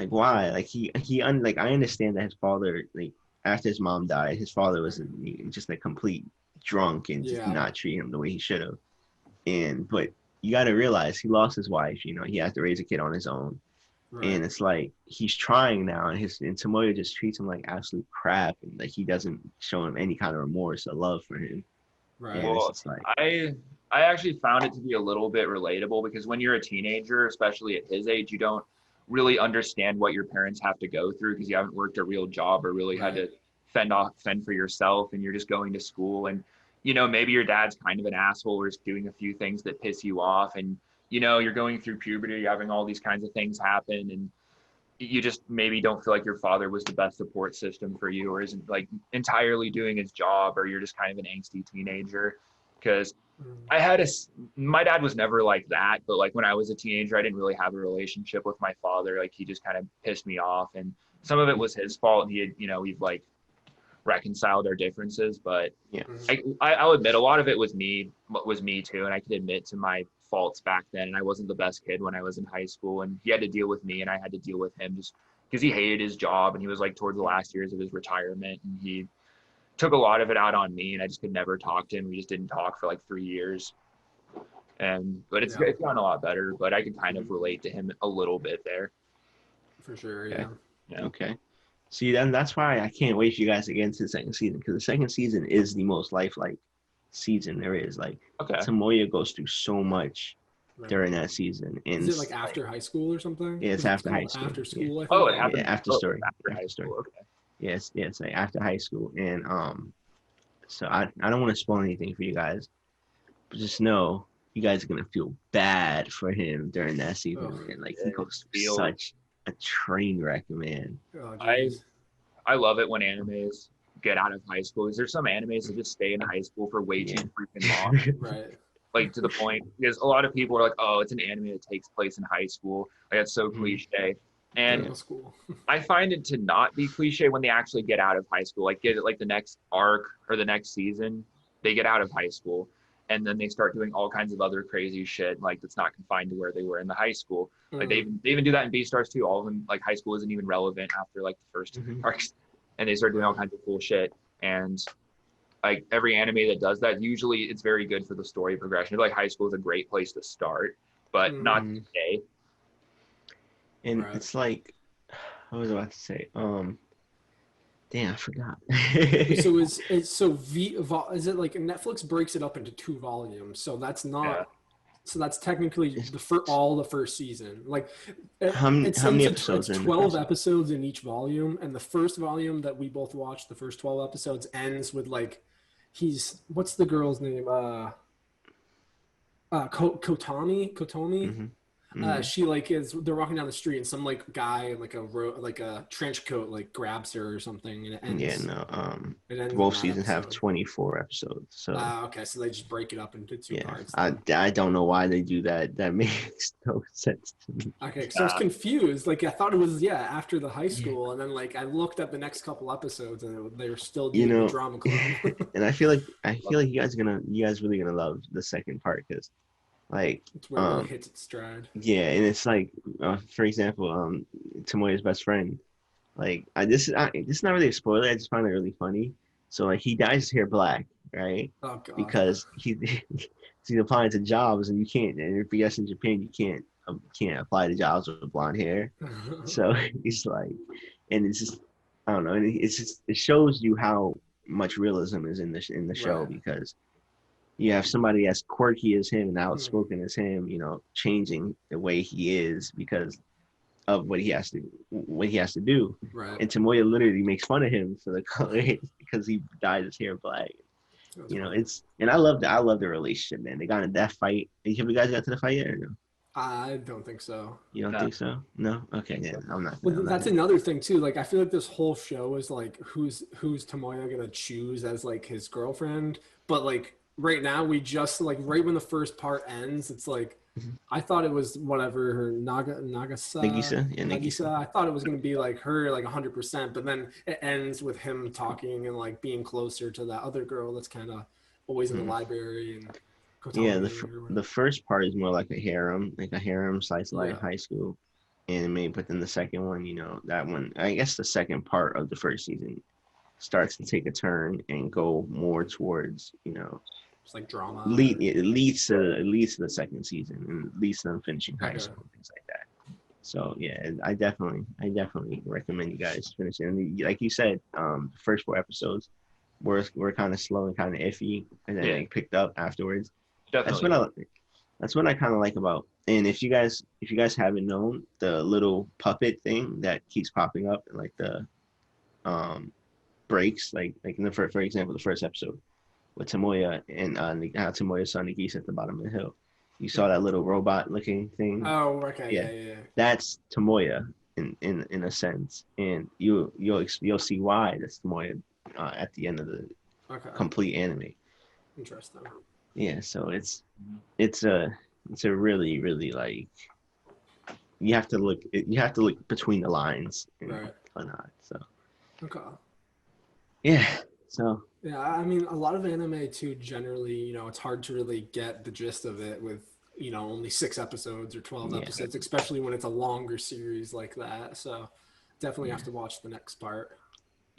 why? Like like I understand that his father, like after his mom died, his father was just a complete drunk and just Yeah. not treat him the way he should have. But you got to realize he lost his wife. He has to raise a kid on his own. Right. And it's like he's trying now, and Tomoya just treats him like absolute crap, and like he doesn't show him any kind of remorse or love for him. Right. And Well, it's just like, I actually found it to be a little bit relatable because when you're a teenager, especially at his age, you don't really understand what your parents have to go through because you haven't worked a real job or really had to fend for yourself, and you're just going to school, and maybe your dad's kind of an asshole or is doing a few things that piss you off, and you're going through puberty, you're having all these kinds of things happen, and you just maybe don't feel like your father was the best support system for you or isn't like entirely doing his job, or you're just kind of an angsty teenager. Because my dad was never like that, but like when I was a teenager, I didn't really have a relationship with my father. Like he just kind of pissed me off, and some of it was his fault. And he had, we've like reconciled our differences, but yeah. I'll admit a lot of it was me too, and I could admit to my faults back then, and I wasn't the best kid when I was in high school, and he had to deal with me and I had to deal with him just because he hated his job, and he was like towards the last years of his retirement, and he took a lot of it out on me, and I just could never talk to him. We just didn't talk for like 3 years, but it's gotten a lot better, but I could kind of relate to him a little bit there. For sure. Okay. Yeah. Okay. See, then that's why I can't wait for you guys to get into the second season, because the second season is the most lifelike season there is. Like, Okay. Tomoya goes through so much Right. during that season. And Is it like after high school or something? Yeah, it's after high school. After school. Yeah. I think. Oh, it happened after story. After high school. Okay. Yes, it's like after high school. And so I don't want to spoil anything for you guys, but just know you guys are gonna feel bad for him during that season. Oh, man. Like he goes through feel- such a train wreck, man. Oh, I geez. love it when animes get out of high school. Is there some animes that just stay in high school for way too freaking long? Right. Like to the point, because a lot of people are like, oh, it's an anime that takes place in high school. Like that's so Mhm. cliche. And Middle school. I find it to not be cliche when they actually get out of high school. Like get it, like the next arc or the next season, they get out of high school and then they start doing all kinds of other crazy shit like that's not confined to where they were in the high school. Like they even do that in Beastars too. All of them, like high school isn't even relevant after like the first Mhm. arcs, and they start doing all kinds of cool shit. And like every anime that does that, usually it's very good for the story progression. I feel like high school is a great place to start, but not today. And it's like, what was I about to say? Damn, I forgot. So is it like Netflix breaks it up into 2 volumes? So that's not. Yeah. So that's technically the first season. Like how many episodes? It's 12 episodes in each volume, and the first volume that we both watched, the first 12 episodes, ends with like, what's the girl's name? Kotomi. Mm-hmm. She like they're walking down the street and some like guy in like a trench coat like grabs her or something, and it ends. Yeah, no. It ends both seasons have 24 episodes, so. Okay, so they just break it up into 2 parts. I don't know why they do that. That makes no sense to me. Okay, so I was confused. Like I thought it was after the high school, and then like I looked at the next couple episodes, and they were still doing the drama club. And I feel like you guys really gonna love the second part because. Like it's where it hits its stride. Yeah, and it's like, for example, Tomoya's best friend. Like, this is not really a spoiler. I just find it really funny. So like, he dyes his hair black, right? Oh god. Because he's applying to jobs, and you can't. And if yes in Japan, you can't apply to jobs with blonde hair. So he's like, and it's just, I don't know. And it shows you how much realism is in the show because. You have somebody as quirky as him and outspoken as him, changing the way he is because of what he has to do. Right. And Tomoya literally makes fun of him for the color because he dyed his hair black. And I love the relationship, man. They got in that fight. Have you guys got to the fight yet or no? I don't think so. You don't think so? No? Okay, yeah. I'm not. Well, that's another thing too. Like I feel like this whole show is like who's Tomoya gonna choose as like his girlfriend, but like right now we just like right when the first part ends, it's like I thought it was whatever her Nagisa. I thought it was gonna be like her like 100%, but then it ends with him talking and like being closer to that other girl that's kind of always in the library and. The first part is more like a harem slice of life high school anime, but then the second one, that one, I guess the second part of the first season starts to take a turn and go more towards, it's like drama. It leads to the second season and leads to them finishing high school and things like that. So yeah, I definitely recommend you guys finish it. And like you said, the first 4 episodes were kind of slow and kind of iffy, and then they picked up afterwards. Definitely. That's what I kind of like about. And if you guys haven't known, the little puppet thing that keeps popping up in like the breaks, like in for example, the first episode with Tomoya and Tomoya's son Nagisa at the bottom of the hill. You saw that little robot looking thing. Oh, okay, yeah. That's Tomoya in a sense, and you'll see why that's Tomoya at the end of the complete anime. Interesting. Yeah, so it's a really, really like you have to look between the lines and whatnot. So yeah, I mean a lot of anime too generally, it's hard to really get the gist of it with only 6 episodes or 12 episodes, especially when it's a longer series like that. So definitely have to watch the next part.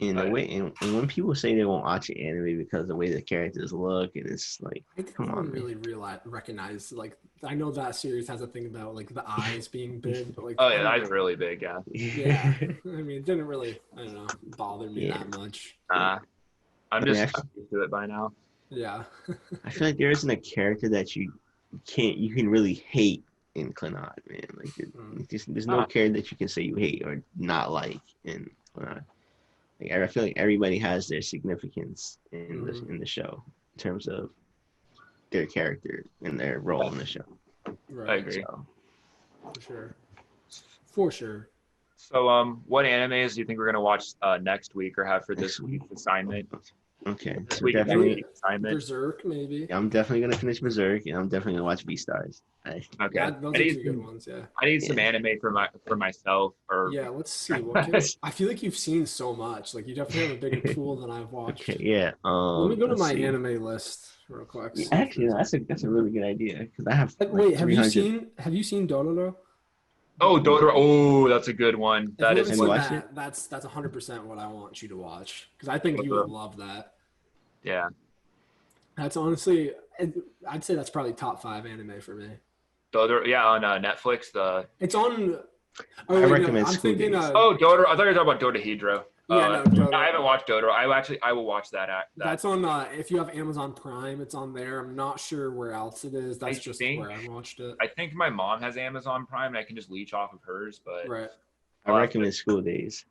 And the way, and when people say they won't watch an anime because the way the characters look, and it's like, come on, really recognize. Like, I know that series has a thing about like the eyes being big, but like, oh yeah, the eyes are really big, yeah. Yeah, I mean, it didn't really, I don't know, bother me that much. I'm just used to it by now. Yeah. I feel like there isn't a character that you can really hate in Clannad, man. Like, there's no character that you can say you hate or not like in Clannad. Like, I feel like everybody has their significance in the show in terms of their character and their role in the show. Right. I agree. So. For sure. So, what animes do you think we're gonna watch next week or have for this week's assignment? Okay. This So week definitely assignment. Berserk, maybe. I'm definitely gonna finish Berserk, and I'm definitely gonna watch Beastars. Okay. Those are 2 good ones. Yeah. I need some anime for myself. Or yeah, let's see. I feel like you've seen so much. Like you definitely have a bigger pool than I've watched. Okay. Yeah. Let me go to my anime list real quick. Yeah, actually, that's a really good idea because I have. Wait, have you seen Dororo? Oh, Dororo. Oh, that's a good one. That is. That's 100% what I want you to watch because I think you would love that. Yeah. That's honestly, I'd say that's probably top 5 anime for me. Yeah, on Netflix. It's on. I Oh wait, no, recommend I'm School thinking. Days. Dotoro. I thought you were talking about Dotahedro. Yeah, no, Dota. I haven't watched Dotoro. I will watch that. That's on. If you have Amazon Prime, it's on there. I'm not sure where else it is. That's just where I watched it. I think my mom has Amazon Prime, and I can just leech off of hers. But right. I recommend School Days.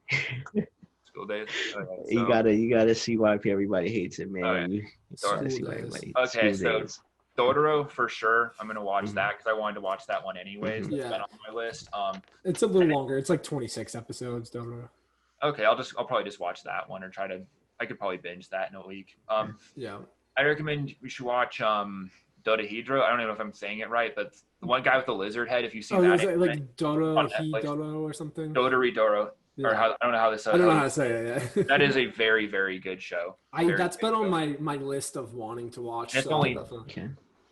School Days. Okay, so. You gotta see why everybody hates it, man. Okay. You gotta see why everybody hates Okay, School so Days. Dotoro for sure. I'm gonna watch that because I wanted to watch that one anyways. It's been on my list. It's a little longer. It's like 26 episodes. Dotoro. Okay, I'll probably just watch that one or I could probably binge that in a week. Yeah. I recommend we should watch Dotahedro. I don't even know if I'm saying it right, but the one guy with the lizard head. If you've seen that, is it like Dodo or something? Dotoridoro. Yeah. Or I don't know how this. I don't know how to say it. Yeah. That is a very, very good show. That's been on my list of wanting to watch. It's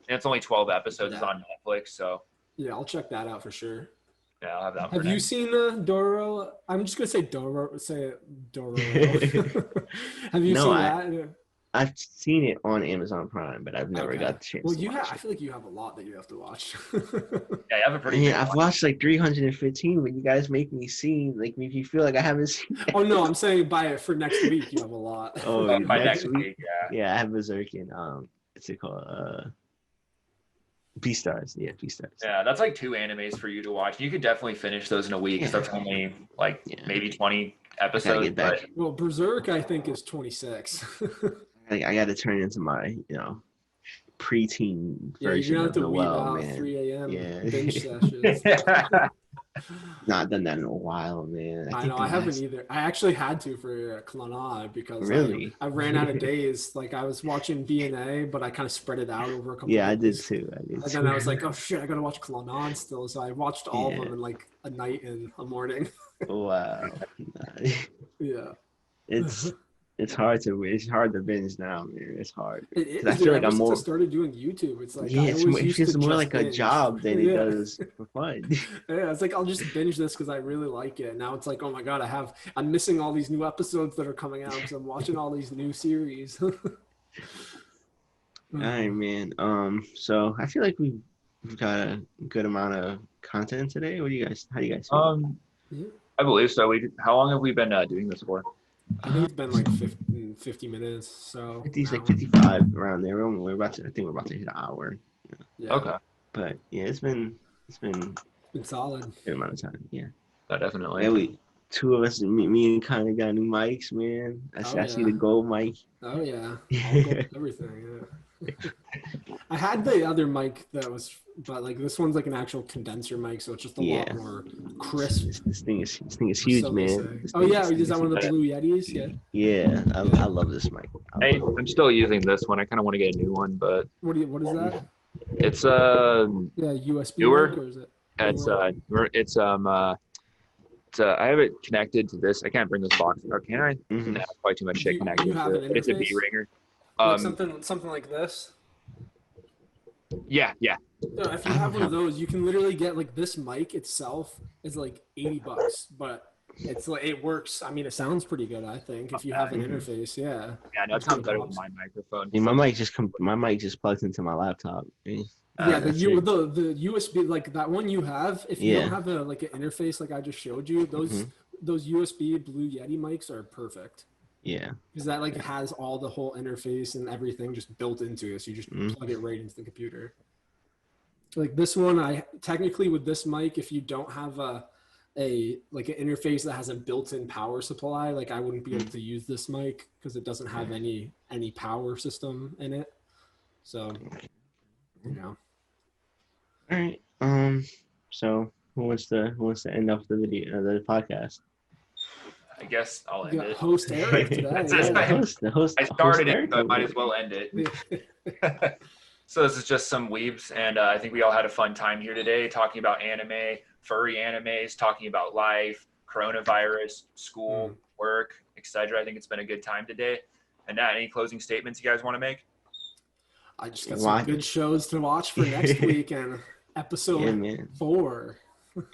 it's only 12 episodes. It's on Netflix, so yeah, I'll check that out for sure. Yeah, I'll have that. Have you seen Dororo? I'm just gonna say Dororo. Say it, Dororo. Have you seen that? I've seen it on Amazon Prime, but I've never got the chance. Well, I feel like you have a lot that you have to watch. Yeah, you have a pretty. Yeah, I've watched like 315, but you guys make me make me feel like I haven't seen it. Oh no, I'm saying for next week you have a lot. Oh, by next week, yeah. Yeah, I have Berserk and what's it called? Beastars. Yeah, Beastars. Yeah, that's like 2 animes for you to watch. You could definitely finish those in a week. That's only maybe 20 episodes. Well, Berserk I think is 26. I got to turn into my preteen version you're of Noel, man. 3 a.m. Yeah. Binge sessions. Not done that in a while, man. I know. I haven't either. I actually had to for Clannad because I ran out of days. Like I was watching BNA, but I kind of spread it out over a couple. Yeah, days. I did too. And then I was like, oh shit, I gotta watch Clannad still. So I watched all of them in like a night and a morning. Wow. Yeah. It's hard to binge now, man. It's hard. It is. I feel like I'm more. I started doing YouTube. It's like it feels more like a job than it does for fun. Yeah, it's like I'll just binge this because I really like it. Now it's like, oh my god, I'm missing all these new episodes that are coming out because I'm watching all these new series. All right, man. So I feel like we've got a good amount of content today. How do you guys feel? I believe so. How long have we been doing this for? I think it's been like 50 minutes. So 55 around there. I think we're about to hit an hour. Yeah. Okay. But yeah, it's been solid. A good amount of time. Yeah. Definitely. Yeah, two of us, me and kind of got new mics, man. I see the gold mic. Oh yeah, everything. Yeah. I had the other mic but like this one's like an actual condenser mic, so it's just a lot more crisp. This thing is huge, man. Oh yeah, is that one of the Blue Yetis? Yeah. Yeah, I love this mic. I'm still using this one. I kind of want to get a new one, but what is that? It's USB newer. mic, or is it? I have it connected to this. I can't bring this box out, can I? Mm-hmm. No, probably too much shit connected to it. It's a B-ringer. Like something like this? Yeah. So if you have one of those, you can literally get like this mic itself is like $80, but it's like it works. I mean, it sounds pretty good. I think if you have an interface, yeah. Yeah, no, it sounds better with my microphone. Yeah, my mic just plugs into my laptop. Yeah, the USB, like that one you have. If you don't have an interface like I just showed you, those USB Blue Yeti mics are perfect. Yeah, because that has all the whole interface and everything just built into it. So you just plug it right into the computer. Like this one, technically with this mic, if you don't have an interface that has a built-in power supply, I wouldn't be able to use this mic because it doesn't have any power system in it. So, All right. So who wants to end off the the podcast? I guess I'll end it. Host Eric today. The host. I started it, so I might as well end it. So this is just some weebs, and I think we all had a fun time here today talking about anime, furry animes, talking about life, coronavirus, school, work, etc. I think it's been a good time today. And any closing statements you guys want to make? I just got some good shows to watch for next week and episode 4. I'm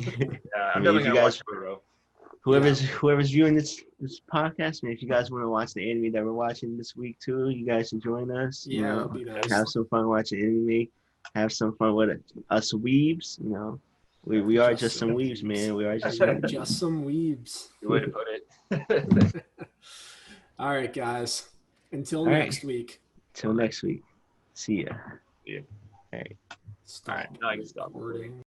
definitely going to watch Dororo. whoever's viewing this podcast, man, if you guys want to watch the anime that we're watching this week too, you guys should join us. You Yeah, know, that'd be nice. have some fun watching anime. Have some fun with us weebs. You know, we are just some weebs, man. We are just just some weebs. Good way to put it. All right, guys. Until All right. next week. Till next week. See ya. Yeah. All right. Stop. All right, now I can stop recording.